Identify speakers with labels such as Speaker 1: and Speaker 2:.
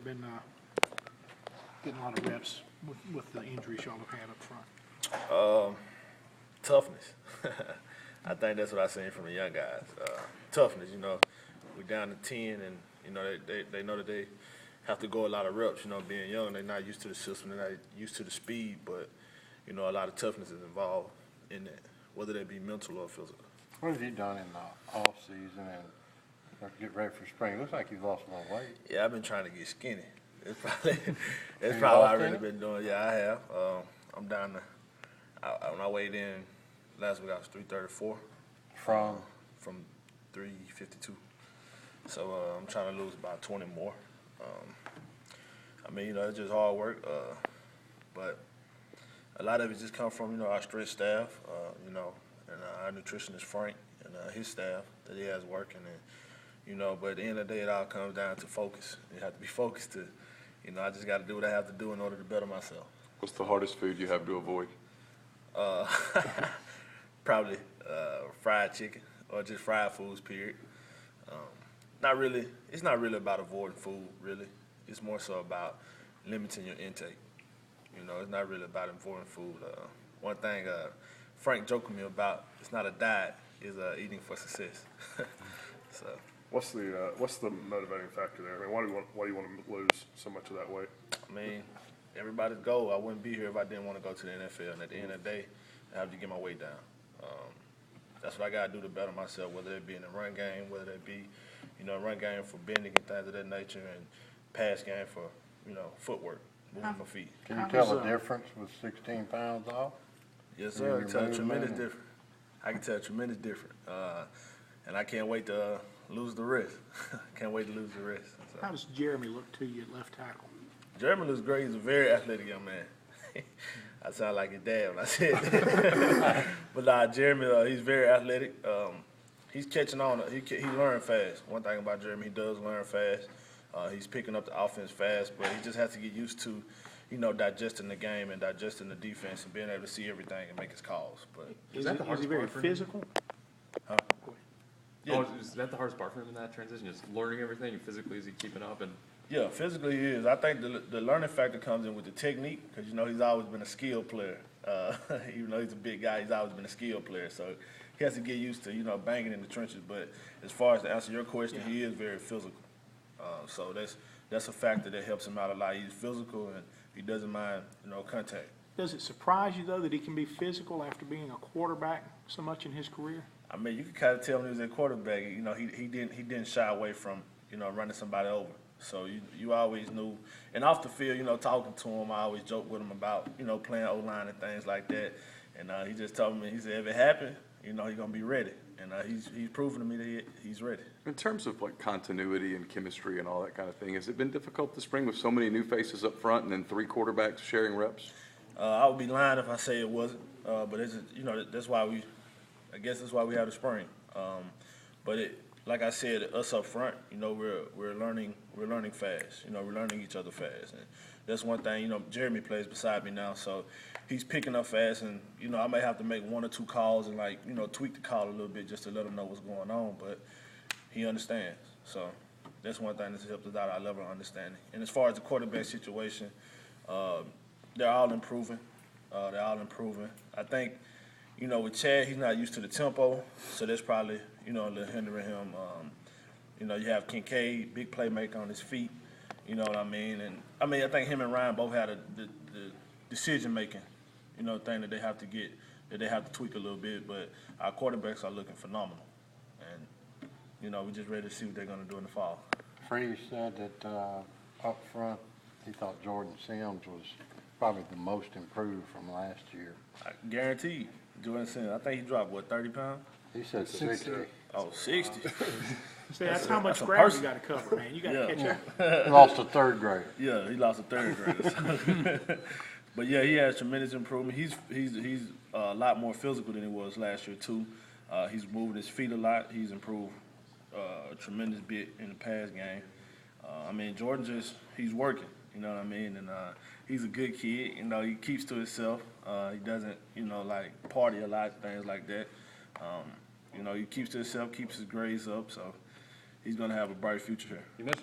Speaker 1: been getting a lot of reps with the injuries y'all have had up front?
Speaker 2: Toughness. I think that's what I seen from the young guys. Toughness, we're down to 10, and, they know that they have to go a lot of reps. Being young, they're not used to the system, they're not used to the speed, but, a lot of toughness is involved in that, whether that be mental or physical.
Speaker 3: What have you done in the off season and get ready for spring? Looks like you've lost a lot of weight.
Speaker 2: Yeah, I've been trying to get skinny. It's probably
Speaker 3: You
Speaker 2: what I've
Speaker 3: lost
Speaker 2: really
Speaker 3: any?
Speaker 2: been doing. Yeah, I have. I'm down to. When I weighed in last week, I was 334
Speaker 3: From
Speaker 2: from 352. So I'm trying to lose about 20 more. It's just hard work, but a lot of it just comes from our strength staff, and our nutritionist Frank and his staff that he has working, and but at the end of the day, it all comes down to focus. You have to be focused to, I just got to do what I have to do in order to better myself.
Speaker 4: What's the hardest food you have to avoid?
Speaker 2: Probably fried chicken or just fried foods, period. Not really. It's not really about avoiding food, really. It's more so about limiting your intake. It's not really about avoiding food. One thing Frank joked with me about, it's not a diet, it's eating for success. So.
Speaker 4: What's the motivating factor there? Why do you want to lose so much of that weight?
Speaker 2: Everybody's goal. I wouldn't be here if I didn't want to go to the NFL. And at the end of the day, I have to get my weight down. That's what I got to do to better myself, whether it be in the run game, whether it be, run game for bending and things of that nature, and pass game for, footwork, moving my feet.
Speaker 3: Can you tell the difference with 16 pounds off?
Speaker 2: Yes, sir. I can tell a
Speaker 3: Movement.
Speaker 2: tremendous difference. I can tell a tremendous difference. And I can't wait to lose the rest. Can't wait to lose the rest. So.
Speaker 1: How does Jeremy look to you at left tackle?
Speaker 2: Jeremy looks great. He's a very athletic young man. I sound like his dad when I said that. But Jeremy, he's very athletic. He's catching on. He learns fast. One thing about Jeremy, he does learn fast. He's picking up the offense fast, but he just has to get used to, digesting the game and digesting the defense and being able to see everything and make his calls. But
Speaker 1: Is
Speaker 5: that the
Speaker 1: he
Speaker 5: hardest
Speaker 1: very
Speaker 5: part for him?
Speaker 1: physical?
Speaker 2: Huh?
Speaker 1: Go ahead.
Speaker 2: Yeah.
Speaker 5: Oh, is that the hardest part for him in that transition? Just learning everything, and physically, is he keeping up? And
Speaker 2: Yeah, physically he is. I think the learning factor comes in with the technique because, he's always been a skilled player. Even though he's a big guy, he's always been a skilled player. So he has to get used to, banging in the trenches. But as far as to answer your question, he is very physical. So that's a factor that helps him out a lot. He's physical and he doesn't mind, contact.
Speaker 1: Does it surprise you, though, that he can be physical after being a quarterback so much in his career?
Speaker 2: You could kind of tell when he was a quarterback, he didn't shy away from, running somebody over. So you always knew. And off the field, talking to him, I always joke with him about, playing O-line and things like that. And he just told me, he said, if it happened, he's going to be ready. And he's proven to me that he's ready.
Speaker 4: In terms of continuity and chemistry and all that kind of thing, has it been difficult this spring with so many new faces up front and then 3 quarterbacks sharing reps?
Speaker 2: I would be lying if I say it wasn't. But it's, that's why I guess that's why we have the spring. But like I said, us up front, we're learning fast. We're learning each other fast, and that's one thing. Jeremy plays beside me now, so he's picking up fast, and I may have to make 1 or 2 calls and tweak the call a little bit just to let him know what's going on. But he understands, so that's one thing that's helped us out. Our level of understanding. And as far as the quarterback situation, they're all improving. I think. With Chad, he's not used to the tempo, so that's probably, a little hindering him. You have Kincaid, big playmaker on his feet, you know what I mean? And, I think him and Ryan both had the decision-making, thing that they have to get, that they have to tweak a little bit, but our quarterbacks are looking phenomenal. And, we're just ready to see what they're going to do in the fall.
Speaker 3: Freeze said that up front, he thought Jordan Sims was probably the most improved from last year.
Speaker 2: I guarantee Jordan Sims, I think he dropped, 30 pounds?
Speaker 3: He said 60.
Speaker 2: Oh, 60.
Speaker 1: See, that's how much
Speaker 2: that's a
Speaker 1: ground
Speaker 2: person.
Speaker 1: you got to cover, man. You got to
Speaker 2: Yeah.
Speaker 1: catch up.
Speaker 3: He lost a 3rd grader.
Speaker 2: Yeah, he lost a 3rd grader. But yeah, he has tremendous improvement. He's a lot more physical than he was last year too. He's moving his feet a lot. He's improved a tremendous bit in the pass game. Jordan he's working. You know what I mean? And he's a good kid. He keeps to himself. He doesn't party a lot, things like that. He keeps to himself, keeps his grades up. So he's gonna have a bright future here.
Speaker 5: you mentioned